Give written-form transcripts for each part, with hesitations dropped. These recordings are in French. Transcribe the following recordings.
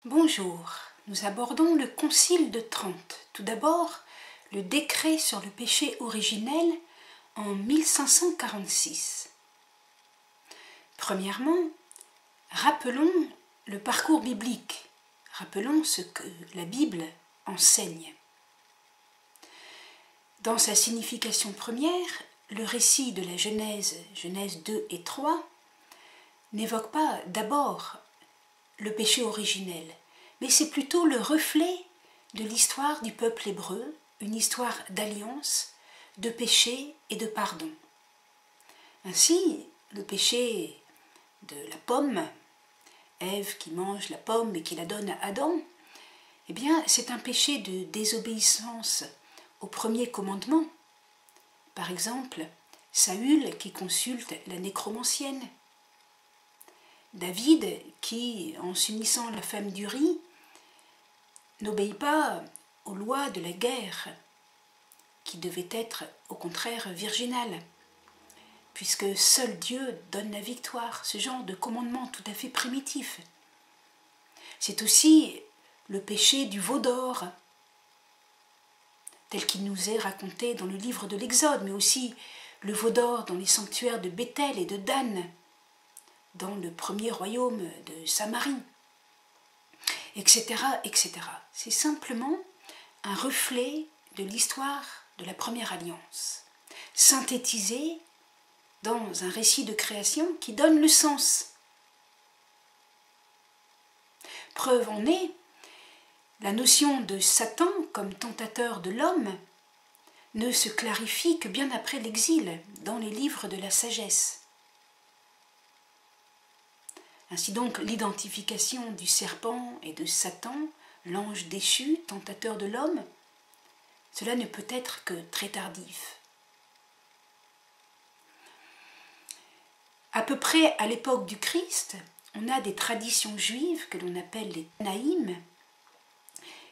Bonjour, nous abordons le Concile de Trente. Tout d'abord, le décret sur le péché originel en 1546. Premièrement, rappelons le parcours biblique, rappelons ce que la Bible enseigne. Dans sa signification première, le récit de la Genèse, Genèse 2 et 3, n'évoque pas d'abord le péché originel, mais c'est plutôt le reflet de l'histoire du peuple hébreu, une histoire d'alliance, de péché et de pardon. Ainsi, le péché de la pomme, Ève qui mange la pomme et qui la donne à Adam, eh bien, c'est un péché de désobéissance au premier commandement. Par exemple, Saül qui consulte la nécromancienne, David qui, en s'unissant à la femme d'Uri, n'obéit pas aux lois de la guerre, qui devaient être au contraire virginales, puisque seul Dieu donne la victoire, ce genre de commandement tout à fait primitif. C'est aussi le péché du veau d'or, tel qu'il nous est raconté dans le livre de l'Exode, mais aussi le veau d'or dans les sanctuaires de Béthel et de Dan, dans le premier royaume de Samarie, etc., etc. C'est simplement un reflet de l'histoire de la première alliance, synthétisé dans un récit de création qui donne le sens. Preuve en est, la notion de Satan comme tentateur de l'homme ne se clarifie que bien après l'exil, dans les livres de la sagesse. Ainsi donc, l'identification du serpent et de Satan, l'ange déchu, tentateur de l'homme, cela ne peut être que très tardif. À peu près à l'époque du Christ, on a des traditions juives que l'on appelle les Tanaïm,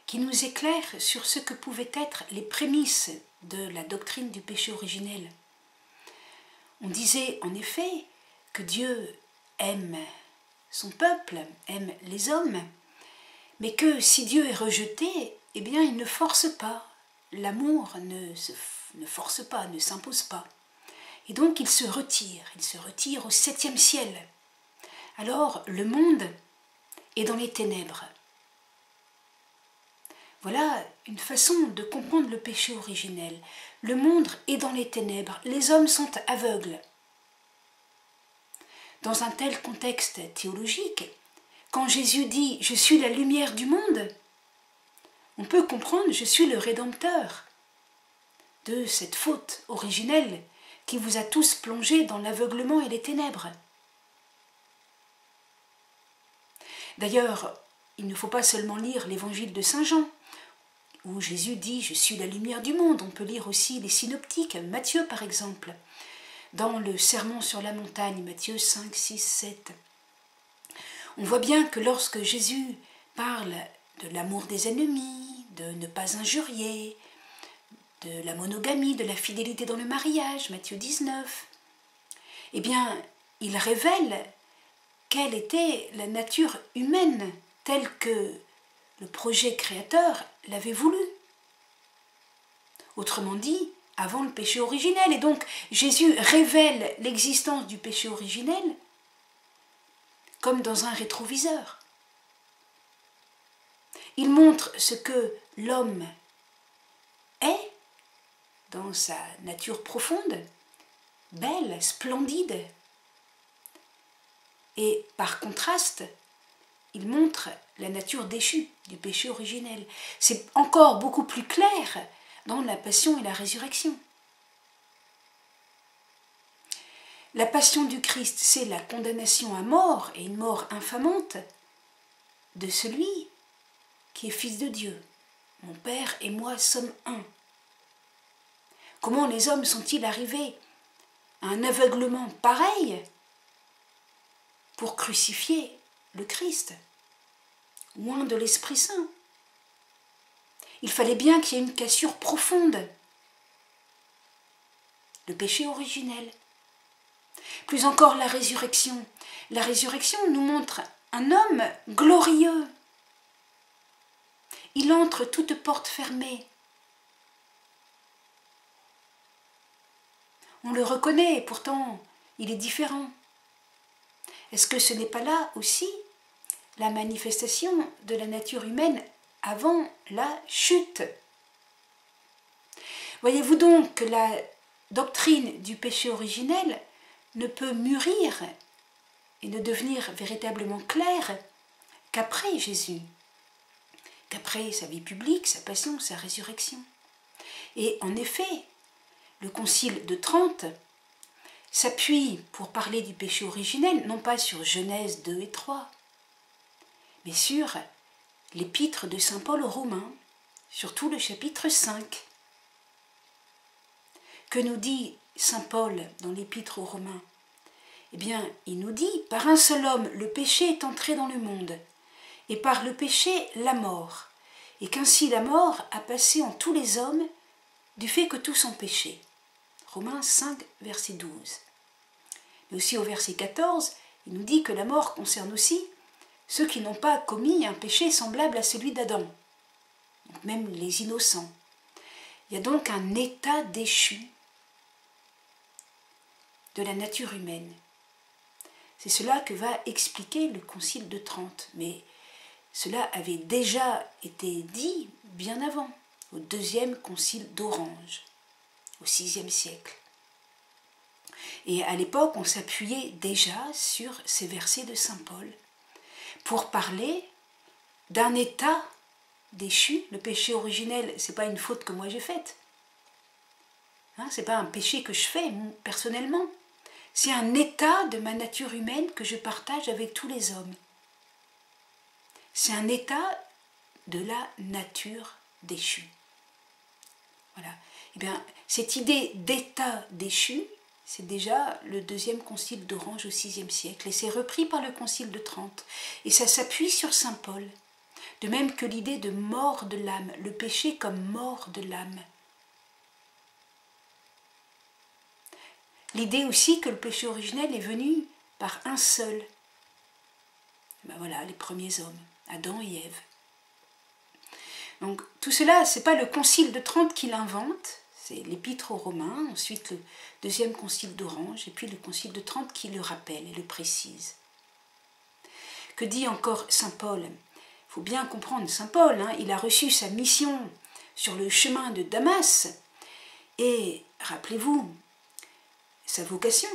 qui nous éclairent sur ce que pouvaient être les prémices de la doctrine du péché originel. On disait en effet que Dieu aime son peuple, aime les hommes, mais que si Dieu est rejeté, eh bien il ne force pas. L'amour ne force pas, ne s'impose pas. Et donc il se retire au 7e ciel. Alors le monde est dans les ténèbres. Voilà une façon de comprendre le péché originel. Le monde est dans les ténèbres, les hommes sont aveugles. Dans un tel contexte théologique, quand Jésus dit « Je suis la lumière du monde », on peut comprendre « Je suis le Rédempteur » de cette faute originelle qui vous a tous plongés dans l'aveuglement et les ténèbres. D'ailleurs, il ne faut pas seulement lire l'évangile de Saint Jean, où Jésus dit « Je suis la lumière du monde ». On peut lire aussi les synoptiques, Matthieu par exemple, dans le Sermon sur la montagne, Matthieu 5, 6, 7. On voit bien que lorsque Jésus parle de l'amour des ennemis, de ne pas injurier, de la monogamie, de la fidélité dans le mariage, Matthieu 19, eh bien, il révèle quelle était la nature humaine telle que le projet créateur l'avait voulu. Autrement dit, avant le péché originel. Et donc, Jésus révèle l'existence du péché originel comme dans un rétroviseur. Il montre ce que l'homme est dans sa nature profonde, belle, splendide. Et par contraste, il montre la nature déchue du péché originel. C'est encore beaucoup plus clair dans la passion et la résurrection. La passion du Christ, c'est la condamnation à mort, et une mort infamante, de celui qui est fils de Dieu. Mon Père et moi sommes un. Comment les hommes sont-ils arrivés à un aveuglement pareil pour crucifier le Christ, loin de l'Esprit Saint? Il fallait bien qu'il y ait une cassure profonde. Le péché originel. Plus encore la résurrection. La résurrection nous montre un homme glorieux, il entre toute porte fermée. On le reconnaît, et pourtant, il est différent. Est-ce que ce n'est pas là aussi la manifestation de la nature humaine avant la chute? Voyez-vous donc que la doctrine du péché originel ne peut mûrir et ne devenir véritablement claire qu'après Jésus, qu'après sa vie publique, sa passion, sa résurrection. Et en effet, le Concile de Trente s'appuie pour parler du péché originel, non pas sur Genèse 2 et 3, mais sur l'épître de saint Paul aux Romains, surtout le chapitre 5. Que nous dit saint Paul dans l'épître aux Romains? Eh bien, il nous dit, par un seul homme, le péché est entré dans le monde, et par le péché, la mort, et qu'ainsi la mort a passé en tous les hommes, du fait que tous ont péché. Romains 5, verset 12. Mais aussi au verset 14, il nous dit que la mort concerne aussi ceux qui n'ont pas commis un péché semblable à celui d'Adam, donc même les innocents. Il y a donc un état déchu de la nature humaine. C'est cela que va expliquer le Concile de Trente, mais cela avait déjà été dit bien avant, au deuxième Concile d'Orange, au VIe siècle. Et à l'époque, on s'appuyait déjà sur ces versets de saint Paul pour parler d'un état déchu. Le péché originel, ce n'est pas une faute que moi j'ai faite. Ce n'est pas un péché que je fais personnellement. C'est un état de ma nature humaine que je partage avec tous les hommes. C'est un état de la nature déchue. Voilà. Eh bien, cette idée d'état déchu, c'est déjà le deuxième concile d'Orange au VIe siècle, et c'est repris par le concile de Trente. Et ça s'appuie sur saint Paul, de même que l'idée de mort de l'âme, le péché comme mort de l'âme. L'idée aussi que le péché originel est venu par un seul. Ben voilà, les premiers hommes, Adam et Ève. Donc tout cela, ce n'est pas le concile de Trente qui l'invente, c'est l'épître aux Romains, ensuite le deuxième concile d'Orange, et puis le concile de Trente qui le rappelle et le précise. Que dit encore saint Paul? Il faut bien comprendre saint Paul, il a reçu sa mission sur le chemin de Damas, et rappelez-vous, sa vocation,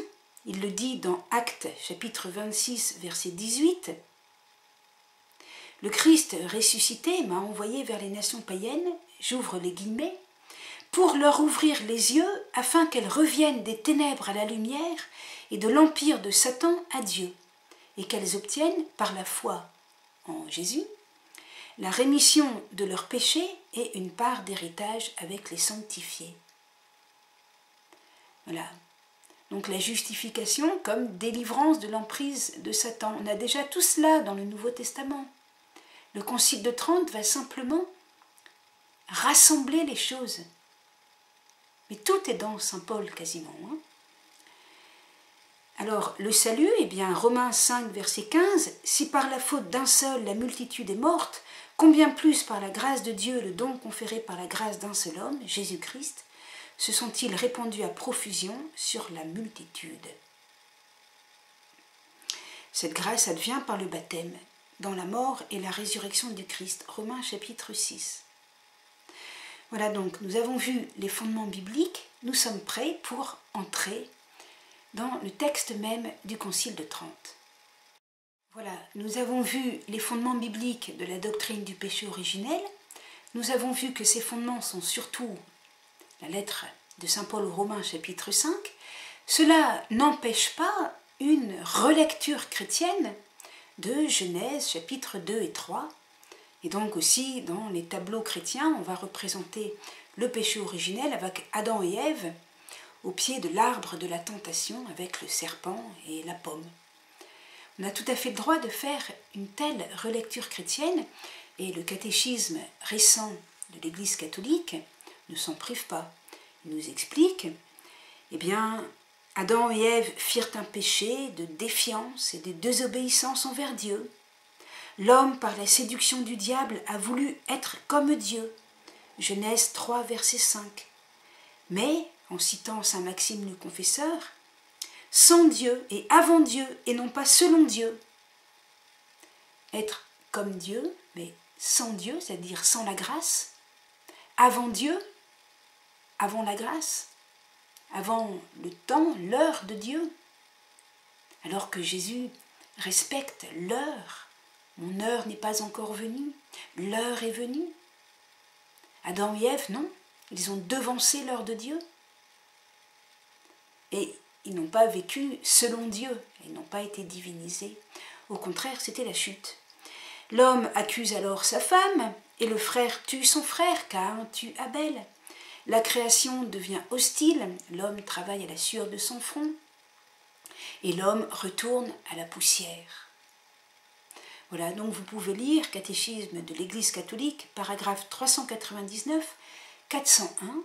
il le dit dans Actes chapitre 26 verset 18, « Le Christ ressuscité m'a envoyé vers les nations païennes, j'ouvre les guillemets, pour leur ouvrir les yeux afin qu'elles reviennent des ténèbres à la lumière et de l'empire de Satan à Dieu, et qu'elles obtiennent par la foi en Jésus la rémission de leurs péchés et une part d'héritage avec les sanctifiés. » Voilà. Donc la justification comme délivrance de l'emprise de Satan. On a déjà tout cela dans le Nouveau Testament. Le Concile de Trente va simplement rassembler les choses. Mais tout est dans saint Paul quasiment. Alors le salut, eh bien Romains 5 verset 15, « Si par la faute d'un seul la multitude est morte, combien plus par la grâce de Dieu le don conféré par la grâce d'un seul homme, Jésus-Christ, se sont-ils répandus à profusion sur la multitude. » Cette grâce advient par le baptême, dans la mort et la résurrection du Christ. Romains chapitre 6. Voilà donc, nous avons vu les fondements bibliques, nous sommes prêts pour entrer dans le texte même du Concile de Trente. Voilà, nous avons vu les fondements bibliques de la doctrine du péché originel, nous avons vu que ces fondements sont surtout la lettre de saint Paul aux Romains chapitre 5, cela n'empêche pas une relecture chrétienne de Genèse chapitre 2 et 3, et donc aussi dans les tableaux chrétiens, on va représenter le péché originel avec Adam et Ève au pied de l'arbre de la tentation avec le serpent et la pomme. On a tout à fait le droit de faire une telle relecture chrétienne, et le catéchisme récent de l'Église catholique ne s'en prive pas. Il nous explique, eh bien, Adam et Ève firent un péché de défiance et de désobéissance envers Dieu. L'homme, par la séduction du diable, a voulu être comme Dieu. Genèse 3, verset 5. Mais, en citant saint Maxime le Confesseur, sans Dieu et avant Dieu et non pas selon Dieu. Être comme Dieu, mais sans Dieu, c'est-à-dire sans la grâce, avant Dieu, avant la grâce, avant le temps, l'heure de Dieu, alors que Jésus respecte l'heure. Mon heure n'est pas encore venue, l'heure est venue. Adam et Ève, non, ils ont devancé l'heure de Dieu. Et ils n'ont pas vécu selon Dieu, ils n'ont pas été divinisés. Au contraire, c'était la chute. L'homme accuse alors sa femme, et le frère tue son frère, Caïn tue Abel. La création devient hostile, l'homme travaille à la sueur de son front, et l'homme retourne à la poussière. Voilà, donc vous pouvez lire Catéchisme de l'Église catholique, paragraphe 399, 401,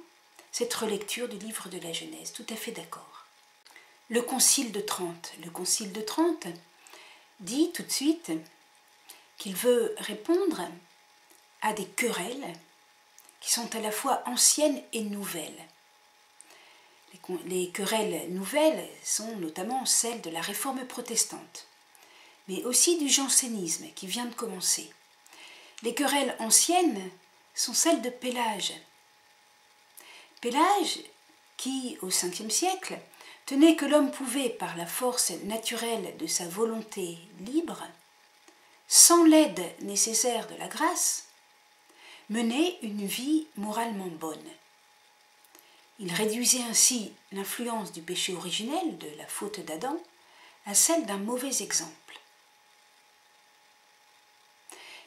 cette relecture du livre de la Genèse, tout à fait d'accord. Le Concile de Trente. Le Concile de Trente dit tout de suite qu'il veut répondre à des querelles qui sont à la fois anciennes et nouvelles. Les querelles nouvelles sont notamment celles de la réforme protestante, mais aussi du jansénisme qui vient de commencer. Les querelles anciennes sont celles de Pélage. Pélage, qui, au Ve siècle, tenait que l'homme pouvait, par la force naturelle de sa volonté libre, sans l'aide nécessaire de la grâce, mener une vie moralement bonne. Il réduisait ainsi l'influence du péché originel, de la faute d'Adam, à celle d'un mauvais exemple.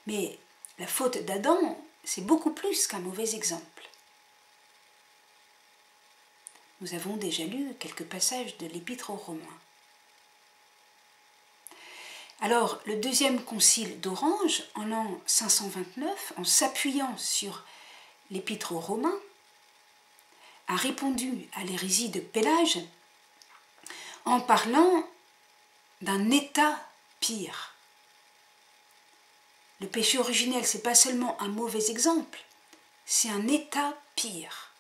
Mais la faute d'Adam, c'est beaucoup plus qu'un mauvais exemple. Nous avons déjà lu quelques passages de l'Épître aux Romains. Alors, le deuxième concile d'Orange, en l'an 529, en s'appuyant sur l'Épître aux Romains, a répondu à l'hérésie de Pélage en parlant d'un état pire. Le péché originel, ce n'est pas seulement un mauvais exemple, c'est un état pire.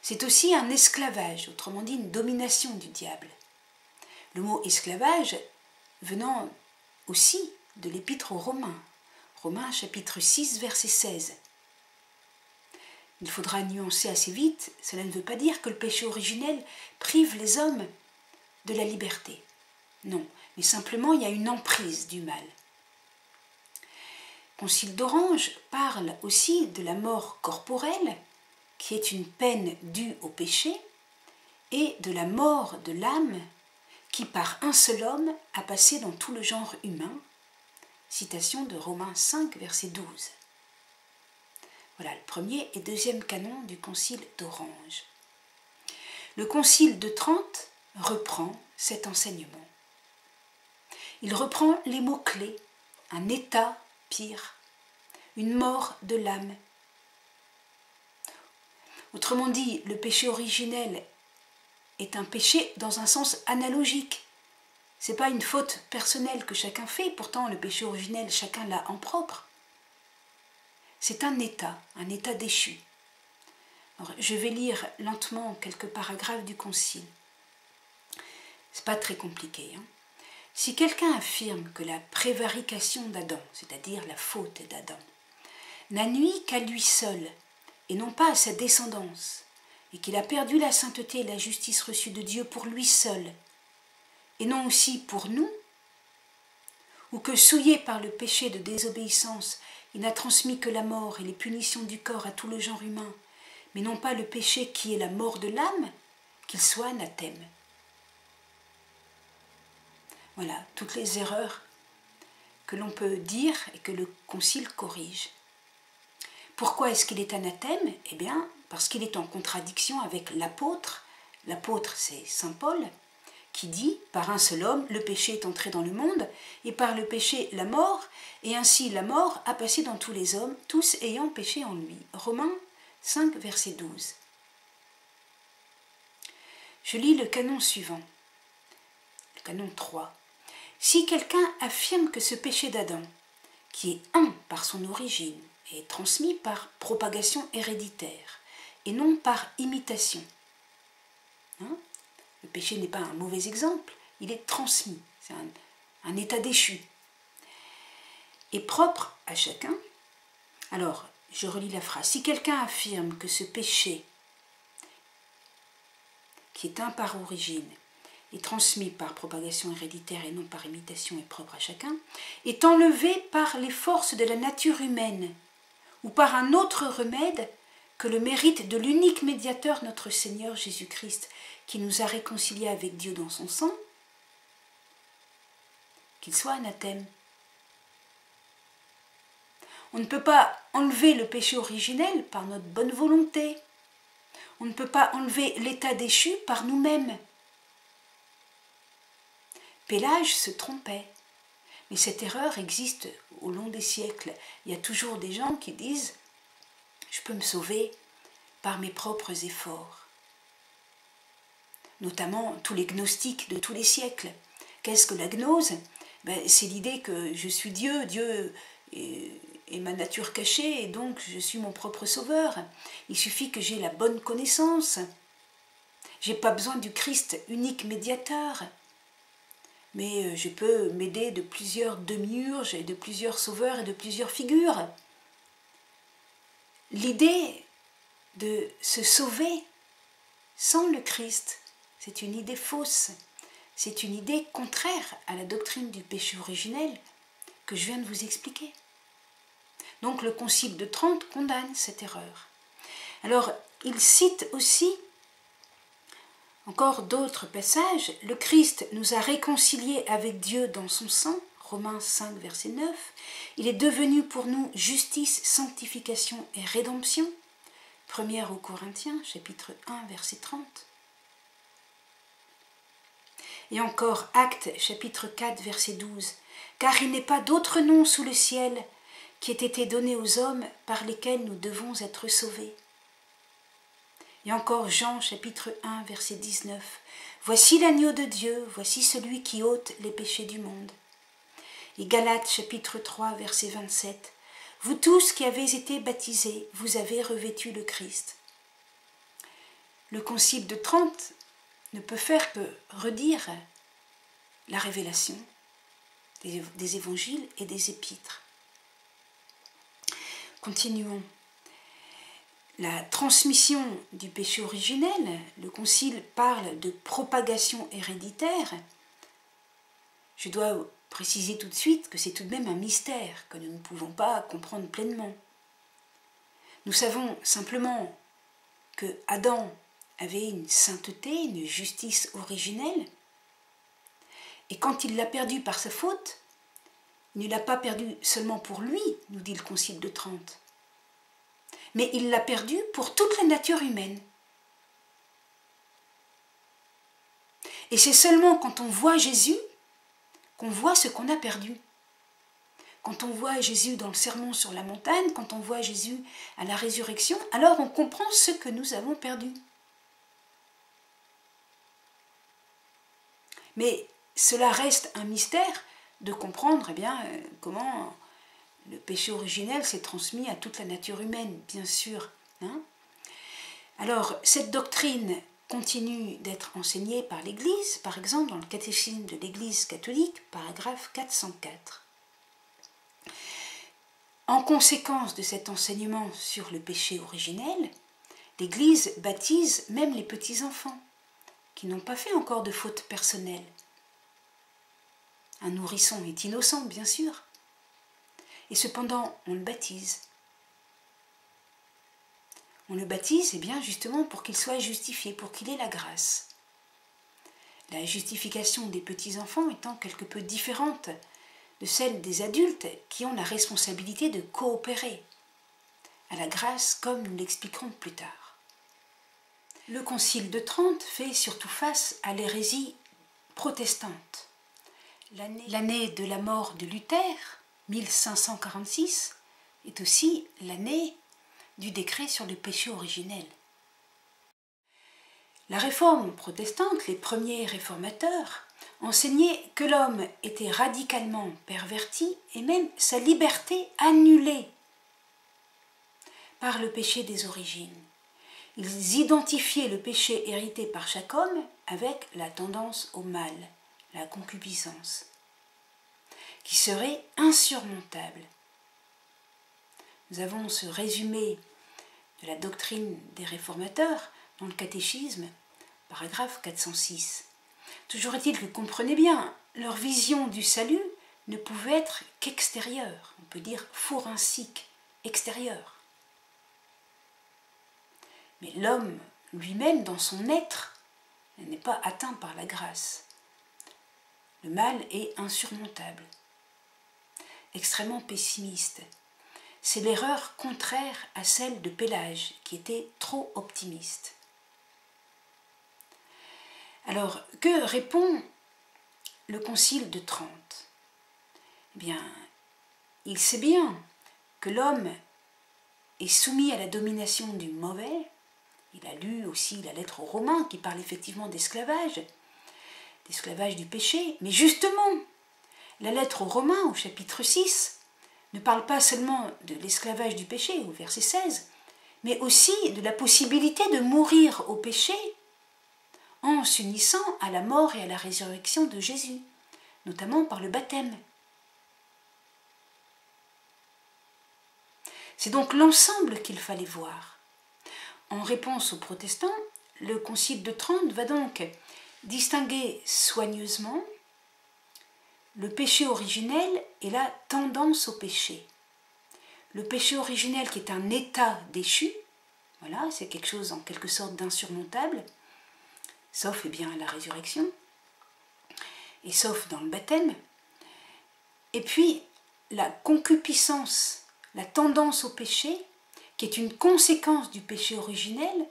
C'est aussi un esclavage, autrement dit une domination du diable. Le mot esclavage venant aussi de l'Épître aux Romains, Romains chapitre 6, verset 16. Il faudra nuancer assez vite, cela ne veut pas dire que le péché originel prive les hommes de la liberté. Non, mais simplement il y a une emprise du mal. Le Concile d'Orange parle aussi de la mort corporelle, qui est une peine due au péché, et de la mort de l'âme, qui par un seul homme a passé dans tout le genre humain. Citation de Romains 5, verset 12. Voilà le premier et deuxième canon du Concile d'Orange. Le Concile de Trente reprend cet enseignement. Il reprend les mots-clés, un état pire, une mort de l'âme. Autrement dit, le péché originel est un péché dans un sens analogique. Ce n'est pas une faute personnelle que chacun fait, pourtant le péché originel, chacun l'a en propre. C'est un état déchu. Alors, je vais lire lentement quelques paragraphes du Concile. C'est pas très compliqué. Si quelqu'un affirme que la prévarication d'Adam, c'est-à-dire la faute d'Adam, n'a nui qu'à lui seul, et non pas à sa descendance, et qu'il a perdu la sainteté et la justice reçue de Dieu pour lui seul, et non aussi pour nous, ou que souillé par le péché de désobéissance, il n'a transmis que la mort et les punitions du corps à tout le genre humain, mais non pas le péché qui est la mort de l'âme, qu'il soit anathème. Voilà, toutes les erreurs que l'on peut dire et que le Concile corrige. Pourquoi est-ce qu'il est anathème ? Eh bien, parce qu'il est en contradiction avec l'apôtre. L'apôtre, c'est saint Paul, qui dit « Par un seul homme, le péché est entré dans le monde, et par le péché, la mort, et ainsi la mort a passé dans tous les hommes, tous ayant péché en lui. » Romains 5, verset 12. Je lis le canon suivant, le canon 3. Si quelqu'un affirme que ce péché d'Adam, qui est un par son origine, est transmis par propagation héréditaire et non par imitation, hein, le péché n'est pas un mauvais exemple, il est transmis, c'est un état déchu, est propre à chacun. Alors, je relis la phrase. Si quelqu'un affirme que ce péché, qui est un par origine, est transmis par propagation héréditaire et non par imitation et propre à chacun, est enlevé par les forces de la nature humaine ou par un autre remède que le mérite de l'unique médiateur, notre Seigneur Jésus-Christ, qui nous a réconciliés avec Dieu dans son sang, qu'il soit anathème. On ne peut pas enlever le péché originel par notre bonne volonté. On ne peut pas enlever l'état déchu par nous-mêmes. Pélage se trompait, mais cette erreur existe au long des siècles. Il y a toujours des gens qui disent « je peux me sauver par mes propres efforts », notamment tous les gnostiques de tous les siècles. Qu'est-ce que la gnose? C'est l'idée que je suis Dieu, Dieu est ma nature cachée, et donc je suis mon propre sauveur. Il suffit que j'ai la bonne connaissance. Je n'ai pas besoin du Christ, unique médiateur. Mais je peux m'aider de plusieurs demiurges et de plusieurs sauveurs et de plusieurs figures. L'idée de se sauver sans le Christ, c'est une idée fausse. C'est une idée contraire à la doctrine du péché originel que je viens de vous expliquer. Donc le Concile de Trente condamne cette erreur. Alors, il cite aussi encore d'autres passages. Le Christ nous a réconciliés avec Dieu dans son sang, Romains 5, verset 9. Il est devenu pour nous justice, sanctification et rédemption, 1 aux Corinthiens, chapitre 1, verset 30. Et encore, Actes, chapitre 4, verset 12. Car il n'est pas d'autre nom sous le ciel qui ait été donné aux hommes par lesquels nous devons être sauvés. Et encore Jean chapitre 1 verset 19. Voici l'agneau de Dieu, voici celui qui ôte les péchés du monde. Et Galates chapitre 3 verset 27. Vous tous qui avez été baptisés, vous avez revêtu le Christ. Le Concile de Trente ne peut faire que redire la révélation des évangiles et des épîtres. Continuons. La transmission du péché originel, le Concile parle de propagation héréditaire. Je dois préciser tout de suite que c'est tout de même un mystère que nous ne pouvons pas comprendre pleinement. Nous savons simplement que Adam avait une sainteté, une justice originelle, et quand il l'a perdue par sa faute, il ne l'a pas perdue seulement pour lui, nous dit le Concile de Trente, mais il l'a perdue pour toute la nature humaine. Et c'est seulement quand on voit Jésus qu'on voit ce qu'on a perdu. Quand on voit Jésus dans le sermon sur la montagne, quand on voit Jésus à la résurrection, alors on comprend ce que nous avons perdu. Mais cela reste un mystère de comprendre comment le péché originel s'est transmis à toute la nature humaine, bien sûr. Alors, cette doctrine continue d'être enseignée par l'Église, par exemple dans le catéchisme de l'Église catholique, paragraphe 404. En conséquence de cet enseignement sur le péché originel, l'Église baptise même les petits-enfants, qui n'ont pas fait encore de faute personnelle. Un nourrisson est innocent, bien sûr, et cependant on le baptise. On le baptise justement pour qu'il soit justifié, pour qu'il ait la grâce. La justification des petits-enfants étant quelque peu différente de celle des adultes qui ont la responsabilité de coopérer à la grâce, comme nous l'expliquerons plus tard. Le Concile de Trente fait surtout face à l'hérésie protestante. L'année de la mort de Luther, 1546, est aussi l'année du décret sur le péché originel. La réforme protestante, les premiers réformateurs, enseigner que l'homme était radicalement perverti et même sa liberté annulée par le péché des origines. Ils identifiaient le péché hérité par chaque homme avec la tendance au mal, la concupiscence, qui serait insurmontable. Nous avons ce résumé de la doctrine des réformateurs dans le catéchisme, paragraphe 406. Toujours est-il que, comprenez bien, leur vision du salut ne pouvait être qu'extérieure, on peut dire forensique, extérieure. Mais l'homme lui-même, dans son être, n'est pas atteint par la grâce. Le mal est insurmontable, extrêmement pessimiste. C'est l'erreur contraire à celle de Pélage, qui était trop optimiste. Alors, que répond le Concile de Trente? Eh bien, il sait bien que l'homme est soumis à la domination du mauvais. Il a lu aussi la lettre aux Romains qui parle effectivement d'esclavage du péché. Mais justement, la lettre aux Romains au chapitre 6 ne parle pas seulement de l'esclavage du péché au verset 16, mais aussi de la possibilité de mourir au péché en s'unissant à la mort et à la résurrection de Jésus, notamment par le baptême. C'est donc l'ensemble qu'il fallait voir. En réponse aux protestants, le Concile de Trente va donc distinguer soigneusement le péché originel et la tendance au péché. Le péché originel qui est un état déchu, voilà, c'est quelque chose en quelque sorte d'insurmontable, sauf bien à la résurrection, et sauf dans le baptême. Et puis la concupiscence, la tendance au péché, qui est une conséquence du péché originel,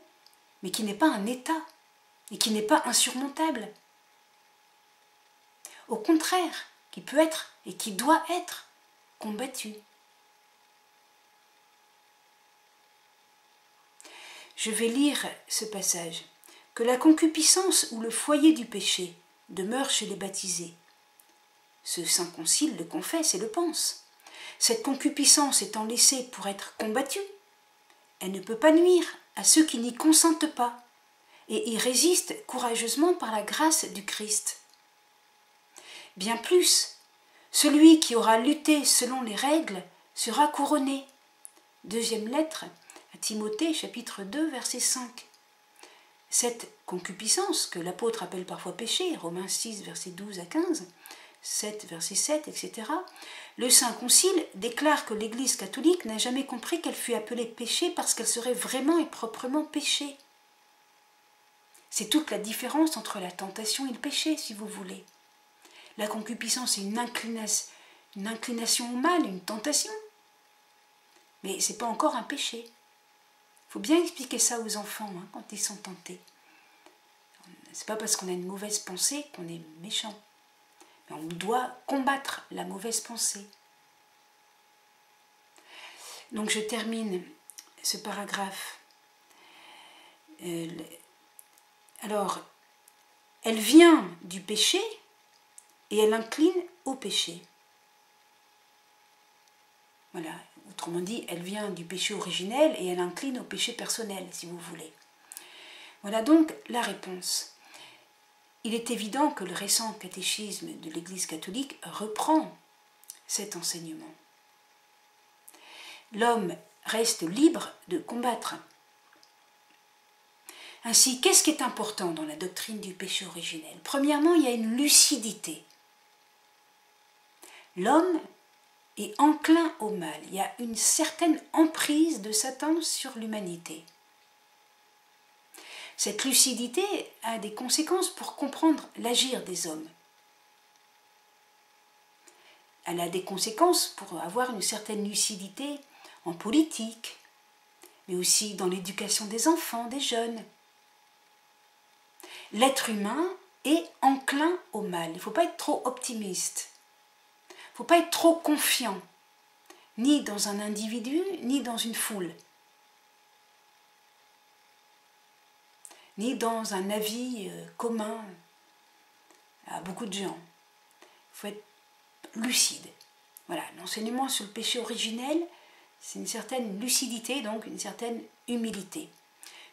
mais qui n'est pas un état, et qui n'est pas insurmontable. Au contraire, qui peut être et qui doit être combattu. Je vais lire ce passage. Que la concupiscence ou le foyer du péché demeure chez les baptisés. Ce Saint Concile le confesse et le pense. Cette concupiscence étant laissée pour être combattue, elle ne peut pas nuire à ceux qui n'y consentent pas et y résistent courageusement par la grâce du Christ. Bien plus, celui qui aura lutté selon les règles sera couronné. Deuxième lettre à Timothée, chapitre 2, verset 5. Cette concupiscence, que l'apôtre appelle parfois péché, Romains 6, verset 12 à 15, 7, verset 7, etc., le Saint Concile déclare que l'Église catholique n'a jamais compris qu'elle fut appelée péché parce qu'elle serait vraiment et proprement péché. C'est toute la différence entre la tentation et le péché, si vous voulez. La concupiscence est une inclination au mal, une tentation. Mais ce n'est pas encore un péché. Il faut bien expliquer ça aux enfants quand ils sont tentés. C'est pas parce qu'on a une mauvaise pensée qu'on est méchant. Mais on doit combattre la mauvaise pensée. Donc je termine ce paragraphe. Alors, elle vient du péché et elle incline au péché. Voilà, autrement dit, elle vient du péché originel et elle incline au péché personnel, si vous voulez. Voilà donc la réponse. Il est évident que le récent catéchisme de l'Église catholique reprend cet enseignement. L'homme reste libre de combattre. Ainsi, qu'est-ce qui est important dans la doctrine du péché originel? Premièrement, il y a une lucidité. L'homme est enclin au mal. Il y a une certaine emprise de Satan sur l'humanité. Cette lucidité a des conséquences pour comprendre l'agir des hommes. Elle a des conséquences pour avoir une certaine lucidité en politique, mais aussi dans l'éducation des enfants, des jeunes. L'être humain est enclin au mal. Il ne faut pas être trop optimiste. Il ne faut pas être trop confiant, ni dans un individu, ni dans une foule, ni dans un avis commun à beaucoup de gens. Il faut être lucide. Voilà, l'enseignement sur le péché originel, c'est une certaine lucidité, donc une certaine humilité.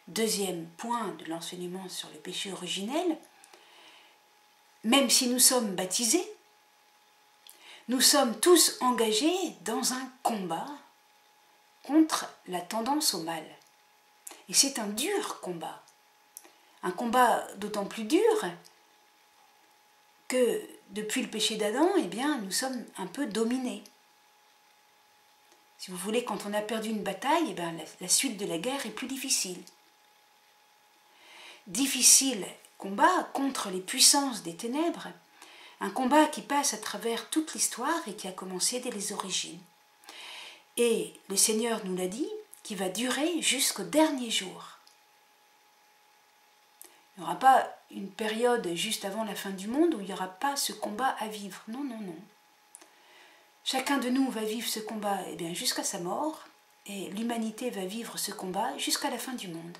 Deuxième point de l'enseignement sur le péché originel, même si nous sommes baptisés, nous sommes tous engagés dans un combat contre la tendance au mal. Et c'est un dur combat. Un combat d'autant plus dur que depuis le péché d'Adam, eh bien, nous sommes un peu dominés. Si vous voulez, quand on a perdu une bataille, eh bien, la suite de la guerre est plus difficile. Difficile combat contre les puissances des ténèbres, un combat qui passe à travers toute l'histoire et qui a commencé dès les origines. Et le Seigneur nous l'a dit, qui va durer jusqu'au dernier jour. Il n'y aura pas une période juste avant la fin du monde où il n'y aura pas ce combat à vivre. Non, non, non. Chacun de nous va vivre ce combat jusqu'à sa mort, et l'humanité va vivre ce combat jusqu'à la fin du monde.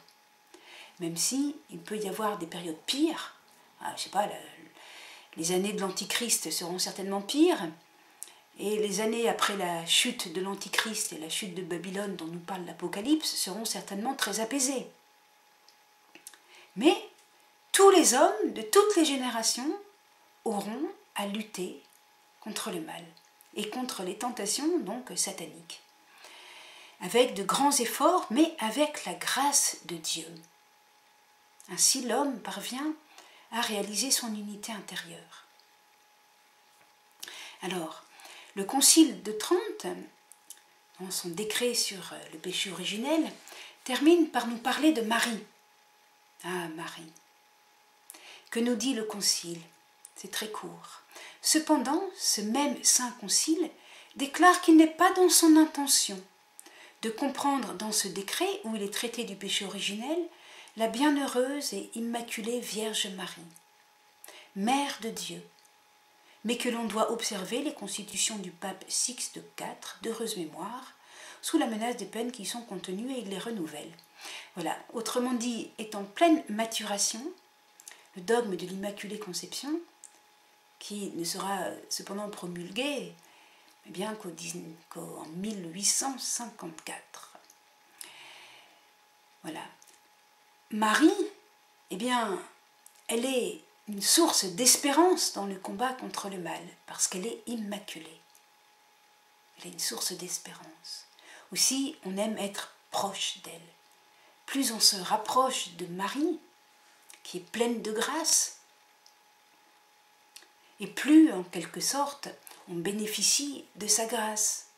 Même si il peut y avoir des périodes pires, je ne sais pas, les années de l'Antichrist seront certainement pires, et les années après la chute de l'Antichrist et la chute de Babylone dont nous parle l'Apocalypse seront certainement très apaisées. Mais tous les hommes de toutes les générations auront à lutter contre le mal et contre les tentations donc sataniques, avec de grands efforts, mais avec la grâce de Dieu. Ainsi l'homme parvient à réaliser son unité intérieure. Alors, le Concile de Trente, dans son décret sur le péché originel, termine par nous parler de Marie. Ah, Marie. Que nous dit le Concile? C'est très court. Cependant, ce même Saint Concile déclare qu'il n'est pas dans son intention de comprendre dans ce décret, où il est traité du péché originel, la bienheureuse et immaculée Vierge Marie, Mère de Dieu, mais que l'on doit observer les constitutions du pape Sixte IV, d'heureuse mémoire, sous la menace des peines qui y sont contenues, et il les renouvelle. Voilà, autrement dit, est en pleine maturation le dogme de l'Immaculée Conception, qui ne sera cependant promulgué qu'en 1854. Voilà. Marie, elle est une source d'espérance dans le combat contre le mal, parce qu'elle est immaculée. Elle est une source d'espérance. Aussi, on aime être proche d'elle. Plus on se rapproche de Marie, qui est pleine de grâce, et plus, en quelque sorte, on bénéficie de sa grâce.